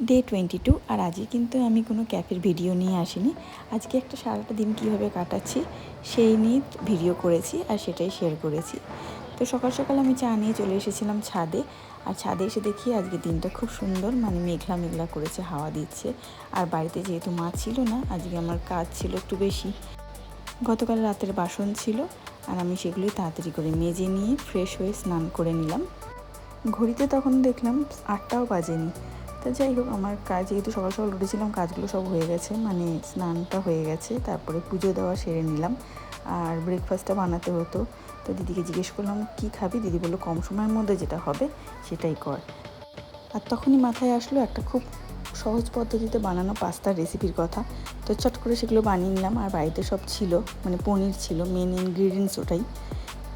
Day 22 আর আজকে কিন্তু আমি কোনো ক্যাফের ভিডিও নিয়ে আসিনি। আজকে একটা সারাটা দিন কীভাবে কাটাচ্ছি সেই নিয়ে ভিডিও করেছি আর সেটাই শেয়ার করেছি। তো সকাল সকাল আমি চা নিয়ে চলে এসেছিলাম ছাদে, আর ছাদে এসে দেখি আজকে দিনটা খুব সুন্দর, মানে মেঘলা মেঘলা করেছে, হাওয়া দিচ্ছে। আর বাড়িতে যেহেতু মা ছিল না, আজকে আমার কাজ ছিল একটু বেশি। গতকাল রাতের বাসন ছিল আর আমি সেগুলোই তাড়াতাড়ি করে মেজে নিয়ে ফ্রেশ হয়ে স্নান করে নিলাম। ঘড়িতে তখন দেখলাম 8টাও বাজেনি। তা যাই হোক, আমার কাজ যেহেতু সকাল সকাল উঠেছিলাম, কাজগুলো সব হয়ে গেছে, মানে স্নানটা হয়ে গেছে। তারপরে পুজো দেওয়া সেরে নিলাম, আর ব্রেকফাস্টটা বানাতে হতো। তো দিদিকে জিজ্ঞেস করলাম কী খাবি, দিদি বললো কম সময়ের মধ্যে যেটা হবে সেটাই কর। আর তখনই মাথায় আসলো একটা খুব সহজ পদ্ধতিতে বানানো পাস্তার রেসিপির কথা। তো চট করে সেগুলো বানিয়ে নিলাম। আর বাড়িতে সব ছিল, মানে পনির ছিল, মেন ইনগ্রিডিয়েন্টস ওটাই।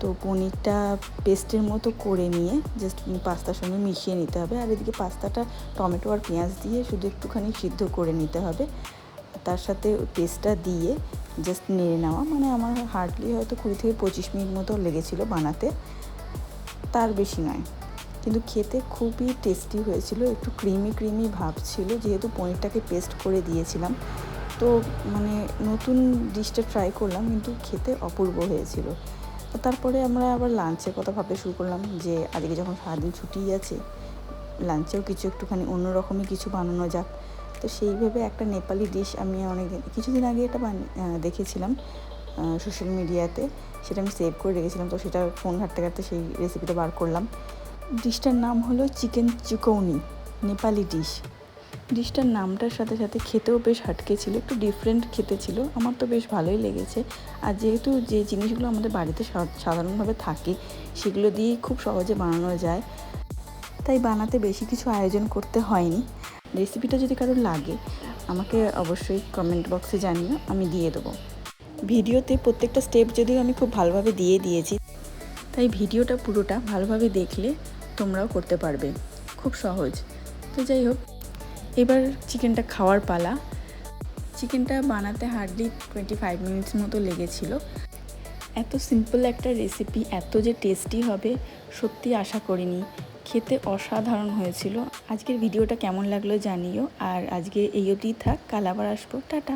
তো পনিরটা পেস্টের মতো করে নিয়ে জাস্ট পাস্তার সঙ্গে মিশিয়ে নিতে হবে। আর এদিকে পাস্তাটা টমেটো আর পেঁয়াজ দিয়ে শুধু একটুখানি সিদ্ধ করে নিতে হবে। তার সাথে পেস্টটা দিয়ে জাস্ট নেড়ে নেওয়া, মানে আমার হার্ডলি হয়তো 20 থেকে 25 মিনিট মতো লেগেছিলো বানাতে, তার বেশি নয়। কিন্তু খেতে খুবই টেস্টি হয়েছিল, একটু ক্রিমি ভাব ছিল, যেহেতু পনিরটাকে পেস্ট করে দিয়েছিলাম। তো মানে নতুন ডিশটা ট্রাই করলাম, কিন্তু খেতে অপূর্ব হয়েছিল। তারপরে আমরা আবার লাঞ্চের কথা ভাবতে শুরু করলাম যে আজকে যখন সারাদিন ছুটিই আছে, লাঞ্চেও কিছু একটুখানি অন্যরকমই কিছু বানানো যাক। তো সেইভাবে একটা নেপালি ডিশ আমি কিছুদিন আগে এটা দেখেছিলাম সোশ্যাল মিডিয়াতে, সেটা আমি সেভ করে রেখেছিলাম। তো সেটা ফোন ঘাঁটতে সেই রেসিপিটা বার করলাম। ডিশটার নাম হলো চিকেন চিকৌনি, নেপালি ডিশ। ডিশটার নামটার সাথে সাথে খেতেও বেশ হাটকে ছিল, একটু ডিফারেন্ট খেতে ছিল, আমার তো বেশ ভালোই লেগেছে। আর যেহেতু যে জিনিসগুলো আমাদের বাড়িতে সাধারণভাবে থাকে সেগুলো দিয়েই খুব সহজে বানানো যায়, তাই বানাতে বেশি কিছু আয়োজন করতে হয়নি। রেসিপিটা যদি কারোর লাগে আমাকে অবশ্যই কমেন্ট বক্সে জানিও, আমি দিয়ে দেবো। ভিডিওতে প্রত্যেকটা স্টেপ যদিও আমি খুব ভালোভাবে দিয়েছি, তাই ভিডিওটা পুরোটা ভালোভাবে দেখলে তোমরাও করতে পারবে, খুব সহজ। তো যাই হোক, এবার চিকেনটা খাওয়ার পালা। চিকেনটা বানাতে হার্ডলি 25 মিনিটস মতো লেগেছিল। এত সিম্পল একটা রেসিপি এত যে টেস্টি হবে সত্যি আশা করিনি, খেতে অসাধারণ হয়েছিল। আজকের ভিডিওটা কেমন লাগলো জানিও, আর আজকে এই অবধি থাক, কাল আবার আসবো, টাটা।